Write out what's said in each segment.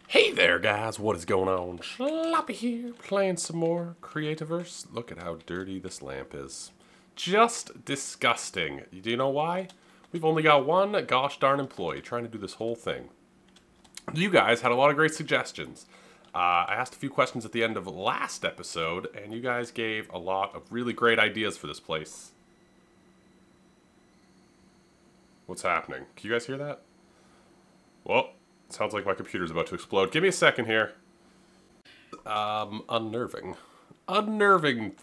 Hey there, guys, what is going on? Sloppy here, playing some more Creativerse. Look at how dirty this lamp is. Just disgusting. Do you know why? We've only got one gosh darn employee trying to do this whole thing. You guys had a lot of great suggestions. I asked a few questions at the end of last episode, and you guys gave a lot of really great ideas for this place. What's happening? Can you guys hear that? Well, sounds like my computer's about to explode. Give me a second here. Unnerving. Unnerving.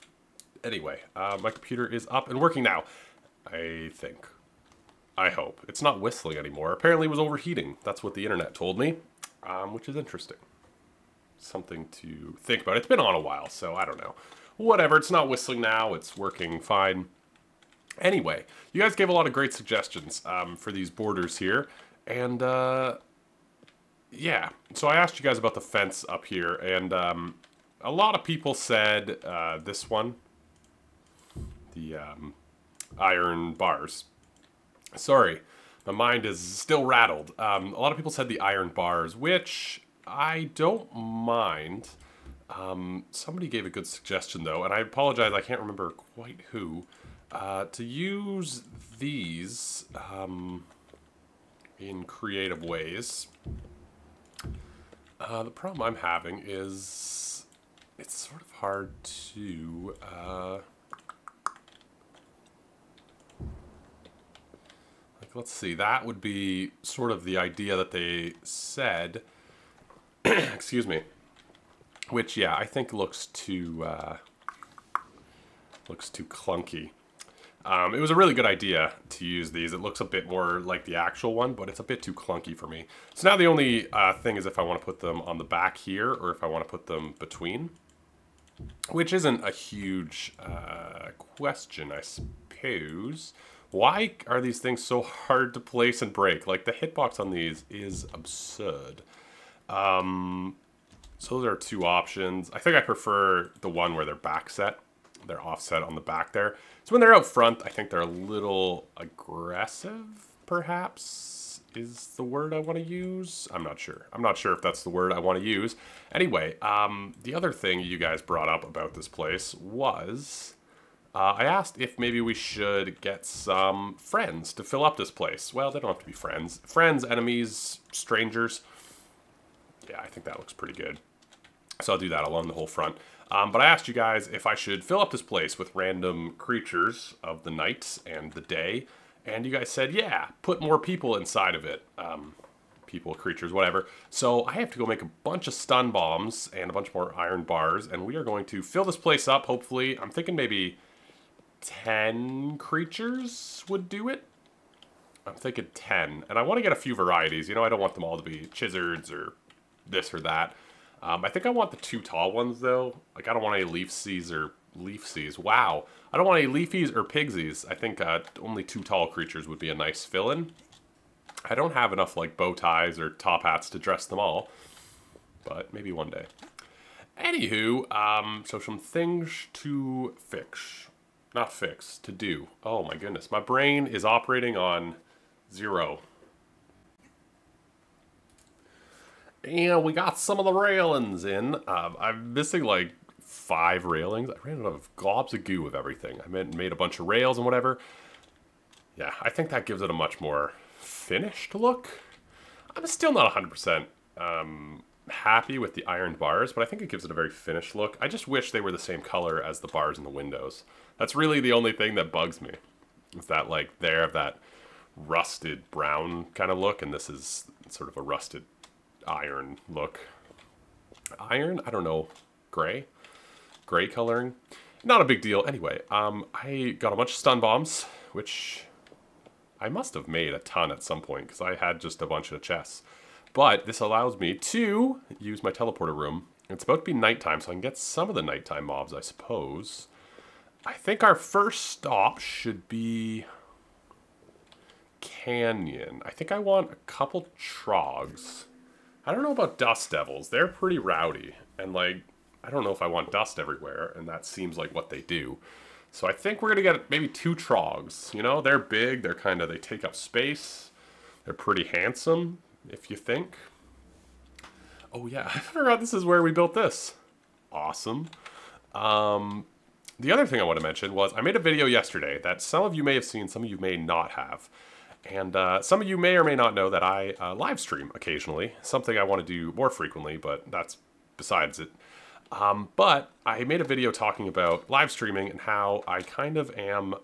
Anyway, my computer is up and working now. I think. I hope. It's not whistling anymore. Apparently it was overheating. That's what the internet told me, which is interesting. Something to think about. It's been on a while, so I don't know. Whatever, it's not whistling now. It's working fine. Anyway, you guys gave a lot of great suggestions for these borders here. And, yeah. So I asked you guys about the fence up here, and a lot of people said this one. The iron bars. Sorry, my mind is still rattled. A lot of people said the iron bars, which I don't mind. Somebody gave a good suggestion, though, and I apologize, I can't remember quite who. To use these in creative ways. The problem I'm having is it's sort of hard to... let's see, that would be sort of the idea that they said. Excuse me. Which, yeah, I think looks too clunky. It was a really good idea to use these. It looks a bit more like the actual one, but it's a bit too clunky for me. So now the only thing is if I want to put them on the back here or if I want to put them between. Which isn't a huge question, I suppose. Why are these things so hard to place and break? Like, the hitbox on these is absurd. So those are two options. I think I prefer the one where they're back set. They're offset on the back there. So when they're out front, I think they're a little aggressive, perhaps, is the word I want to use. I'm not sure. I'm not sure if that's the word I want to use. Anyway, the other thing you guys brought up about this place was... I asked if maybe we should get some friends to fill up this place. Well, they don't have to be friends. Friends, enemies, strangers. Yeah, I think that looks pretty good. So I'll do that along the whole front. But I asked you guys if I should fill up this place with random creatures of the night and the day. And you guys said, yeah, put more people inside of it. People, creatures, whatever. So I have to go make a bunch of stun bombs and a bunch more iron bars. And we are going to fill this place up, hopefully. I'm thinking maybe 10 creatures would do it. I'm thinking 10. And I want to get a few varieties. You know, I don't want them all to be chizards or this or that. I think I want the two tall ones, though. Like, I don't want any leafsies or leafsies. Wow. I don't want any leafies or pigsies. I think only two tall creatures would be a nice fill-in. I don't have enough, like, bow ties or top hats to dress them all. But maybe one day. Anywho, so some things to fix. Not fix, to do. Oh my goodness, my brain is operating on 0. And we got some of the railings in. I'm missing like 5 railings. I ran out of globs of goo of everything. I made a bunch of rails and whatever. Yeah, I think that gives it a much more finished look. I'm still not 100% happy with the iron bars, but I think it gives it a very finished look. I just wish they were the same color as the bars in the windows. That's really the only thing that bugs me. Is that, like, they have that rusted brown kind of look, and this is sort of a rusted iron look. Iron? I don't know. Gray? Gray coloring? Not a big deal. Anyway, I got a bunch of stun bombs, which I must have made a ton at some point, because I had just a bunch of chests. But this allows me to use my teleporter room. It's about to be nighttime, so I can get some of the nighttime mobs, I suppose. I think our first stop should be Canyon. I think I want a couple trogs. I don't know about dust devils. They're pretty rowdy. And, like, I don't know if I want dust everywhere, and that seems like what they do. So I think we're going to get maybe 2 trogs. You know, they're big. They're kind of, they take up space. They're pretty handsome, if you think. Oh yeah, I forgot this is where we built this. Awesome. The other thing I want to mention was I made a video yesterday that some of you may have seen, some of you may not have. And some of you may or may not know that I live stream occasionally, something I want to do more frequently, but that's besides it. But I made a video talking about live streaming and how I kind of am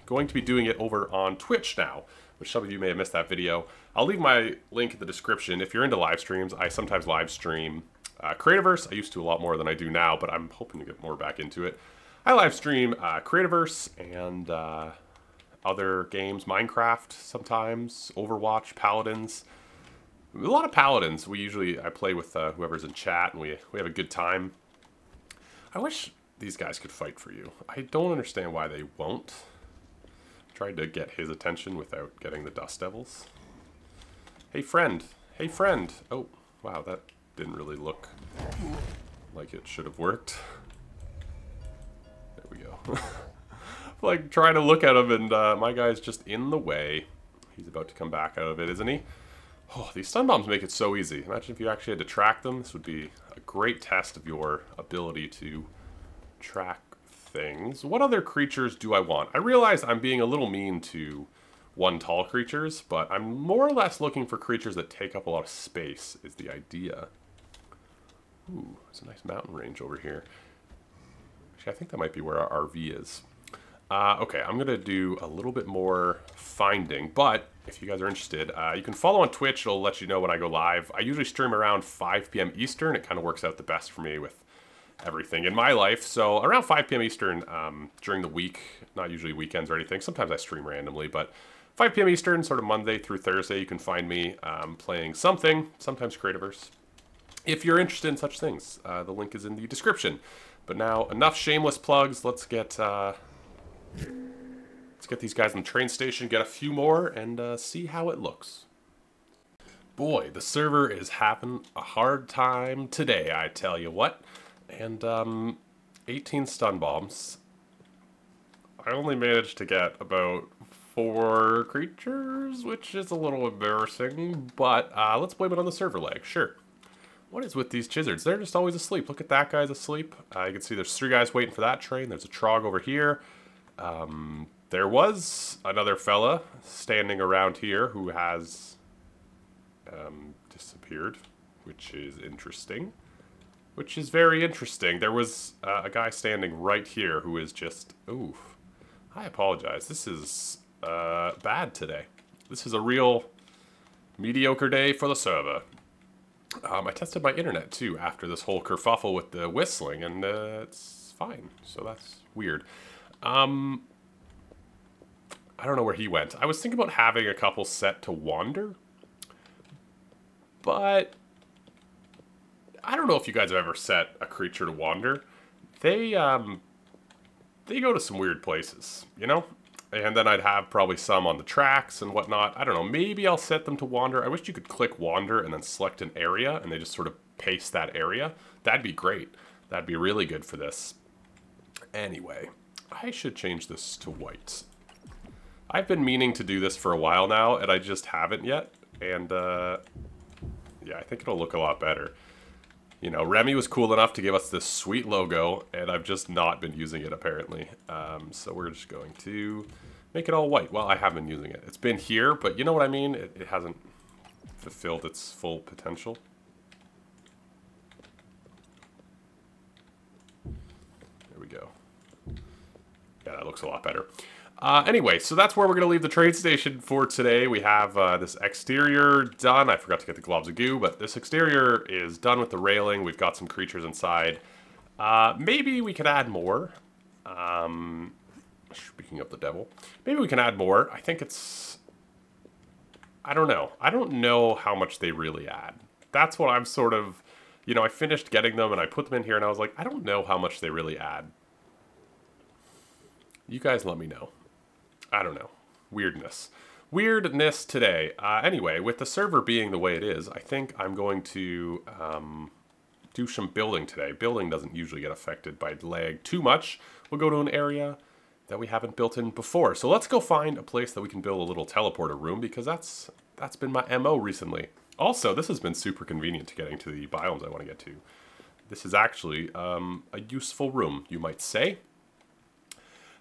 going to be doing it over on Twitch now, which some of you may have missed that video. I'll leave my link in the description. If you're into live streams, I sometimes live stream Creativerse. I used to a lot more than I do now, but I'm hoping to get more back into it. I live stream Creativerse and other games, Minecraft sometimes, Overwatch, Paladins. A lot of Paladins. I play with whoever's in chat, and we have a good time. I wish these guys could fight for you. I don't understand why they won't. Tried to get his attention without getting the Dust Devils. Hey friend. Hey friend. Oh, wow, that didn't really look like it should have worked. There we go. Like, trying to look at him, and my guy's just in the way. He's about to come back out of it, isn't he? Oh, these stun bombs make it so easy. Imagine if you actually had to track them. This would be a great test of your ability to track things. What other creatures do I want? I realize I'm being a little mean to one tall creatures, but I'm more or less looking for creatures that take up a lot of space, is the idea. Ooh, there's a nice mountain range over here. Actually, I think that might be where our RV is. Okay, I'm going to do a little bit more finding, but if you guys are interested, you can follow on Twitch. It'll let you know when I go live. I usually stream around 5 p.m. Eastern. It kind of works out the best for me with everything in my life. So around 5 p.m. Eastern during the week, not usually weekends or anything. Sometimes I stream randomly, but 5 p.m. Eastern, sort of Monday through Thursday, you can find me playing something, sometimes Creativerse. If you're interested in such things, the link is in the description. But now, enough shameless plugs. Let's get these guys in the train station, get a few more, and see how it looks. Boy, the server is having a hard time today, I tell you what. And 18 stun bombs. I only managed to get about 4 creatures, which is a little embarrassing, but let's blame it on the server lag, sure. What is with these Chizards? They're just always asleep. Look at that guy's asleep. You can see there's 3 guys waiting for that train. There's a Trog over here. There was another fella standing around here who has disappeared, which is interesting. Which is very interesting. There was a guy standing right here who is just... Oof. I apologize. This is bad today. This is a real mediocre day for the server. I tested my internet, too, after this whole kerfuffle with the whistling, and it's fine. So that's weird. I don't know where he went. I was thinking about having a couple set to wander, but I don't know if you guys have ever set a creature to wander. They go to some weird places, you know? And then I'd have probably some on the tracks and whatnot. I don't know, maybe I'll set them to wander. I wish you could click wander and then select an area and they just sort of paste that area. That'd be great. That'd be really good for this. Anyway, I should change this to white. I've been meaning to do this for a while now and I just haven't yet. And yeah, I think it'll look a lot better. You know, Remy was cool enough to give us this sweet logo, and I've just not been using it, apparently. So we're just going to make it all white. Well, I have been using it. It's been here, but you know what I mean? It hasn't fulfilled its full potential. There we go. Yeah, that looks a lot better. Anyway, so that's where we're going to leave the train station for today. We have this exterior done. I forgot to get the globs of goo, but this exterior is done with the railing. We've got some creatures inside. Maybe we could add more. Speaking of the devil, maybe we can add more. I think it's... I don't know. I don't know how much they really add. That's what I'm sort of... You know, I finished getting them and I put them in here and I was like, I don't know how much they really add. You guys let me know. I don't know. Weirdness. Weirdness today. Anyway, with the server being the way it is, I think I'm going to do some building today. Building doesn't usually get affected by lag too much. We'll go to an area that we haven't built in before. So let's go find a place that we can build a little teleporter room because that's been my MO recently. Also, this has been super convenient to getting to the biomes I want to get to. This is actually a useful room, you might say.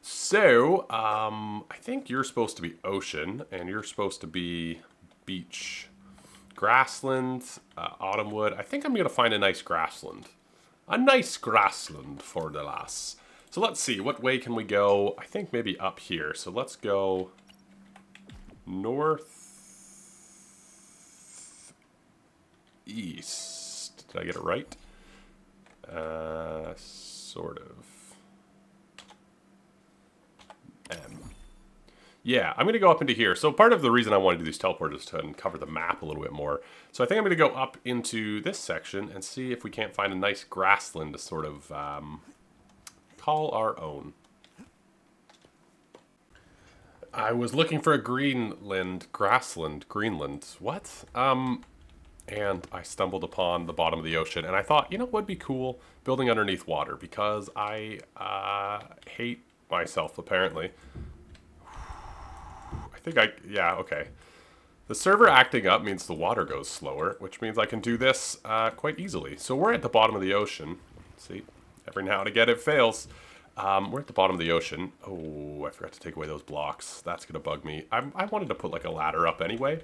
So, I think you're supposed to be ocean, and you're supposed to be beach. Grassland, autumnwood. I think I'm going to find a nice grassland. A nice grassland for the lass. So let's see, what way can we go? I think maybe up here. So let's go north east. Did I get it right? Sort of. Yeah, I'm going to go up into here. So part of the reason I want to do these teleporters is to uncover the map a little bit more. So I think I'm going to go up into this section and see if we can't find a nice grassland to sort of call our own. I was looking for a Greenland, Greenland, what? And I stumbled upon the bottom of the ocean, and I thought, you know what would be cool? Building underneath water, because I hate myself, apparently. Yeah, okay. The server acting up means the water goes slower, which means I can do this quite easily. So we're at the bottom of the ocean. See, every now and again it fails. We're at the bottom of the ocean. Oh, I forgot to take away those blocks. That's going to bug me. I wanted to put like a ladder up anyway.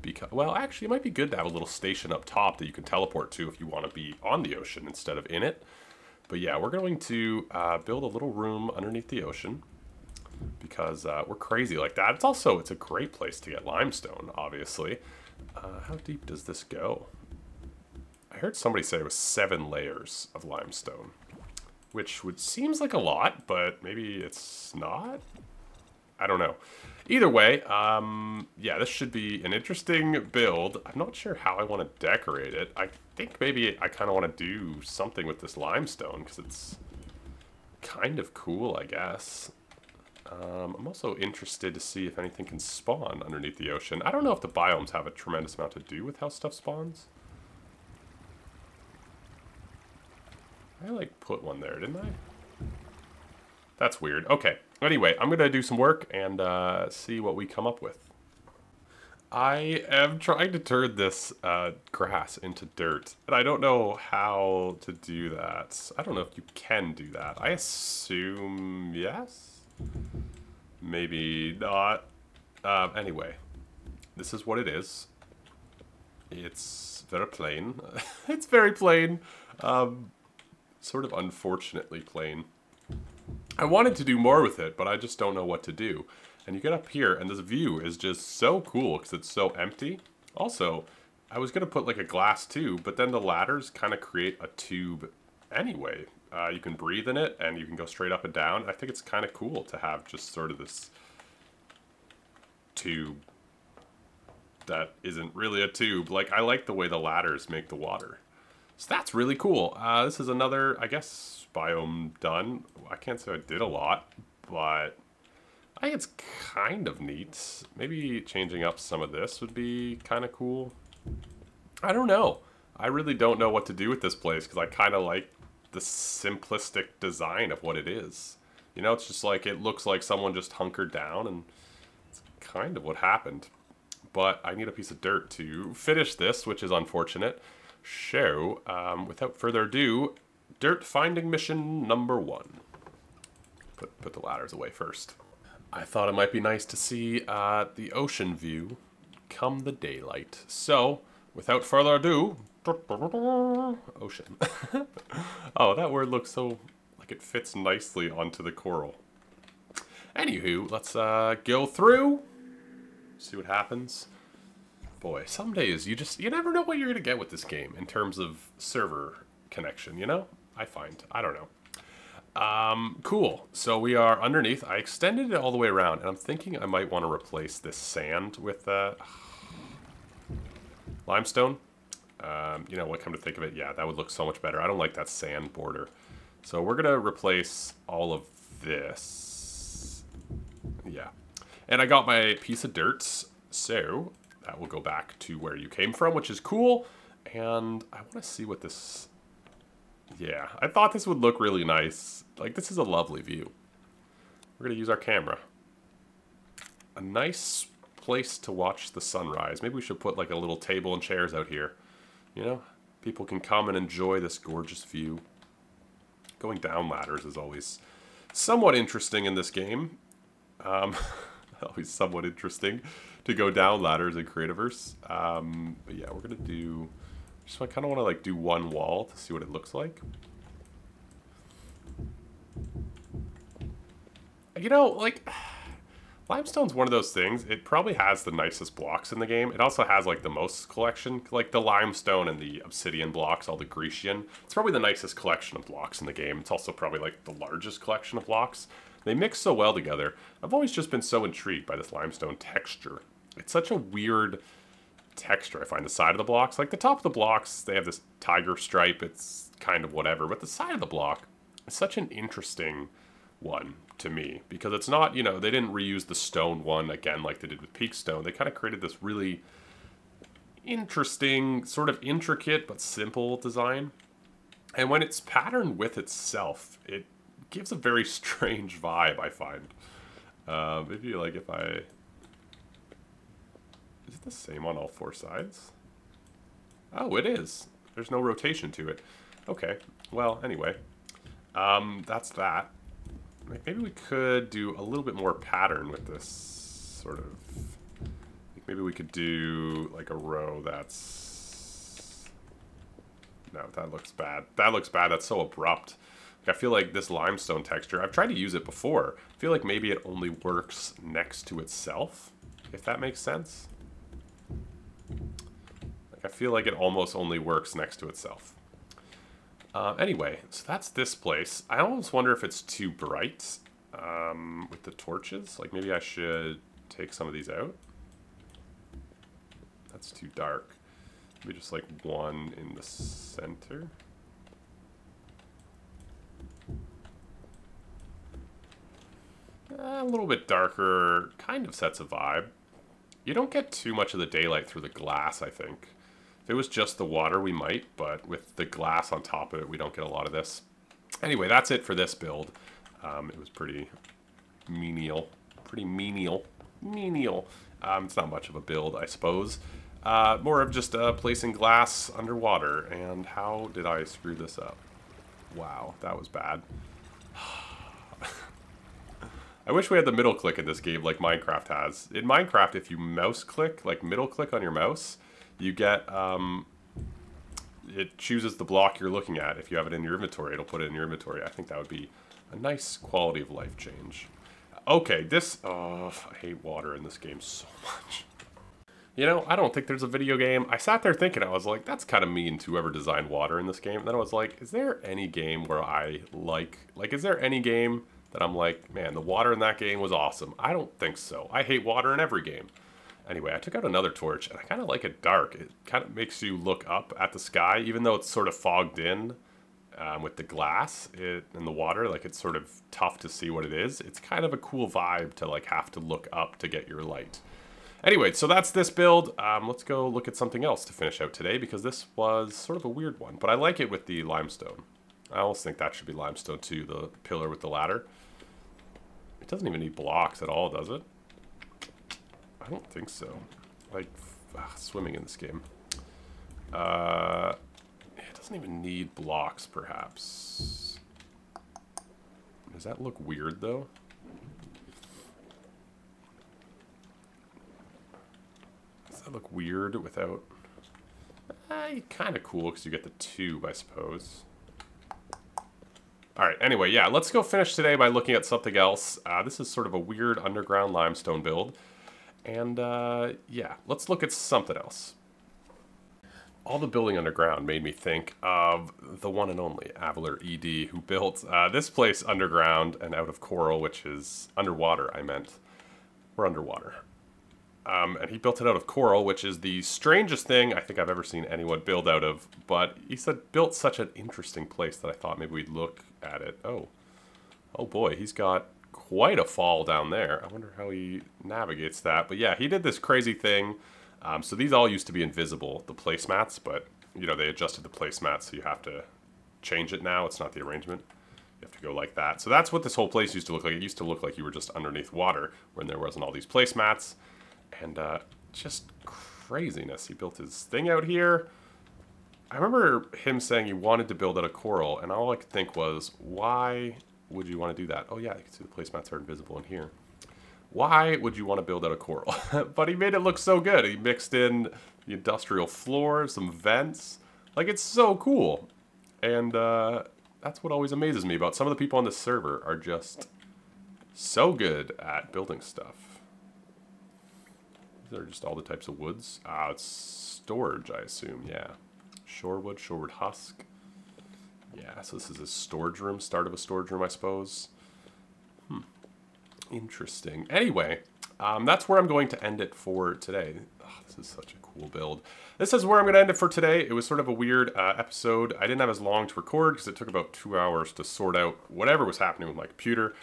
Because, well, actually, it might be good to have a little station up top that you can teleport to if you want to be on the ocean instead of in it. But yeah, we're going to build a little room underneath the ocean. Because we're crazy like that. It's a great place to get limestone, obviously. How deep does this go? I heard somebody say it was 7 layers of limestone. Which seems like a lot, but maybe it's not? I don't know. Either way, yeah, this should be an interesting build. I'm not sure how I want to decorate it. I think maybe I kind of want to do something with this limestone, because it's kind of cool, I guess. I'm also interested to see if anything can spawn underneath the ocean. I don't know if the biomes have a tremendous amount to do with how stuff spawns. I, like, put one there, didn't I? That's weird. Okay. Anyway, I'm going to do some work and see what we come up with. I am trying to turn this grass into dirt, and I don't know how to do that. I don't know if you can do that. I assume yes? Maybe not. Anyway, this is what it is. It's very plain. It's very plain. Sort of unfortunately plain. I wanted to do more with it, but I just don't know what to do. And you get up here, and this view is just so cool because it's so empty. Also, I was going to put like a glass tube, but then the ladders kind of create a tube anyway. You can breathe in it, and you can go straight up and down. I think it's kind of cool to have just sort of this tube that isn't really a tube. Like, I like the way the ladders make the water. So that's really cool. This is another, I guess, biome done. I can't say I did a lot, but I think it's kind of neat. Maybe changing up some of this would be kind of cool. I don't know. I really don't know what to do with this place because I kind of like the simplistic design of what it is. You know, it's just like, it looks like someone just hunkered down, and it's kind of what happened. But I need a piece of dirt to finish this, which is unfortunate. So, without further ado, dirt finding mission number 1. Put the ladders away first. I thought it might be nice to see the ocean view come the daylight. So, without further ado, ocean. Oh, that word looks so like it fits nicely onto the coral. Anywho, let's go through, see what happens. Boy, some days you never know what you're gonna get with this game in terms of server connection, you know? I don't know. Cool, so we are underneath. I extended it all the way around, and I'm thinking I might want to replace this sand with limestone. You know what, come to think of it, yeah, that would look so much better. I don't like that sand border. So we're gonna replace all of this. Yeah. And I got my piece of dirt, so that will go back to where you came from, which is cool. And I want to see what this... Yeah, I thought this would look really nice. Like, this is a lovely view. We're going to use our camera. A nice place to watch the sunrise. Maybe we should put like a little table and chairs out here. You know, people can come and enjoy this gorgeous view. Going down ladders is always somewhat interesting in this game. Always somewhat interesting to go down ladders in Creativerse. But yeah, we're gonna do. Just kind of want to like do one wall to see what it looks like. You know, like, limestone's one of those things. It probably has the nicest blocks in the game. It also has like the most collection, like the limestone and the obsidian blocks, all the Grecian. It's probably the nicest collection of blocks in the game. It's also probably like the largest collection of blocks. They mix so well together. I've always just been so intrigued by this limestone texture. It's such a weird texture, I find. The side of the blocks, like the top of the blocks, they have this tiger stripe. It's kind of whatever, but the side of the block is such an interesting one to me, because it's not, you know, they didn't reuse the stone one again like they did with peak stone. They kind of created this really interesting, sort of intricate but simple design, and when it's patterned with itself, it gives a very strange vibe, I find. Maybe like if I... Is it the same on all four sides? Oh, it is. There's no rotation to it. Okay. Well, anyway. That's that. Maybe we could do a little bit more pattern with this, sort of. Maybe we could do like a row that's... No, that looks bad. That looks bad. That's so abrupt. I feel like this limestone texture, I've tried to use it before. I feel like maybe it only works next to itself, if that makes sense. Like, I feel like it almost only works next to itself. Anyway, so that's this place. I almost wonder if it's too bright with the torches. Like, maybe I should take some of these out. That's too dark. Maybe just like one in the center. A little bit darker kind of sets a vibe. You don't get too much of the daylight through the glass, I think. If it was just the water, we might, but with the glass on top of it, we don't get a lot of this. Anyway, that's it for this build. It was pretty menial. Pretty menial. Menial. It's not much of a build, I suppose. More of just placing glass underwater. And how did I screw this up? Wow, that was bad. I wish we had the middle click in this game like Minecraft has. In Minecraft, if you mouse click, like middle click on your mouse, you get, it chooses the block you're looking at. If you have it in your inventory, it'll put it in your inventory. I think that would be a nice quality of life change. Okay, this, I hate water in this game so much. You know, I don't think there's a video game. I sat there thinking, I was like, that's kind of mean to whoever designed water in this game. And then I was like, is there any game where I like, is there any game that I'm like, man, the water in that game was awesome? I don't think so. I hate water in every game. Anyway, I took out another torch, and I kind of like it dark. It kind of makes you look up at the sky, even though it's sort of fogged in with the glass and the water. Like, it's sort of tough to see what it is. It's kind of a cool vibe to like have to look up to get your light. Anyway, so that's this build. Let's go look at something else to finish out today, because this was sort of a weird one. But I like it with the limestone. I almost think that should be limestone too, the pillar with the ladder. It doesn't even need blocks at all, does it? I don't think so. Like, swimming in this game. It doesn't even need blocks, perhaps. Does that look weird, though? Does that look weird without... kind of cool, because you get the tube, I suppose. Alright, anyway, yeah, let's go finish today by looking at something else. This is sort of a weird underground limestone build. And, yeah, let's look at something else. All the building underground made me think of the one and only Avalar ED, who built this place underground and out of coral, which is underwater, I meant. We're underwater. And he built it out of coral, which is the strangest thing I think I've ever seen anyone build out of. But he said built such an interesting place that I thought maybe we'd look at it. Oh boy, he's got quite a fall down there. I wonder how he navigates that. But yeah, he did this crazy thing. So these all used to be invisible, the placemats, but you know, they adjusted the placemats, so you have to change it now. It's not the arrangement. You have to go like that. So that's what this whole place used to look like. It used to look like you were just underneath water when there wasn't all these placemats. And just craziness. He built his thing out here. I remember him saying he wanted to build out a coral, and all I could think was, why would you want to do that? Oh yeah, you can see the placemats are invisible in here. Why would you want to build out a coral? But he made it look so good. He mixed in the industrial floor, some vents. Like, it's so cool. And that's what always amazes me about some of the people on this server are just so good at building stuff. These are just all the types of woods. It's storage, I assume, yeah. Shorewood, shorewood husk. Yeah, so this is a storage room, start of a storage room, I suppose. Interesting. Anyway, that's where I'm going to end it for today. Oh, this is such a cool build. This is where I'm going to end it for today. It was sort of a weird episode. I didn't have as long to record because it took about 2 hours to sort out whatever was happening with my computer.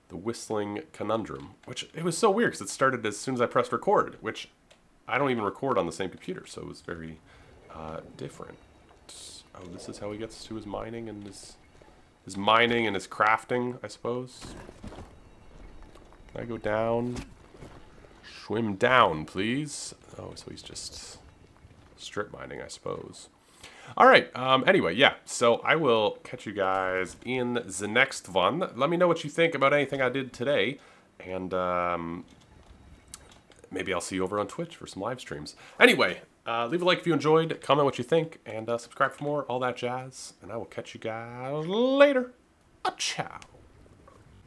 The whistling conundrum, which it was so weird because it started as soon as I pressed record, which I don't even record on the same computer, so it was very different. Oh, this is how he gets to his mining and his mining and his crafting, I suppose. Can I go down? Swim down, please. Oh, so he's just strip mining, I suppose. All right. Anyway, yeah. So I will catch you guys in the next one. Let me know what you think about anything I did today, and maybe I'll see you over on Twitch for some live streams. Anyway, leave a like if you enjoyed, comment what you think, and subscribe for more, all that jazz. And I will catch you guys later. Ciao.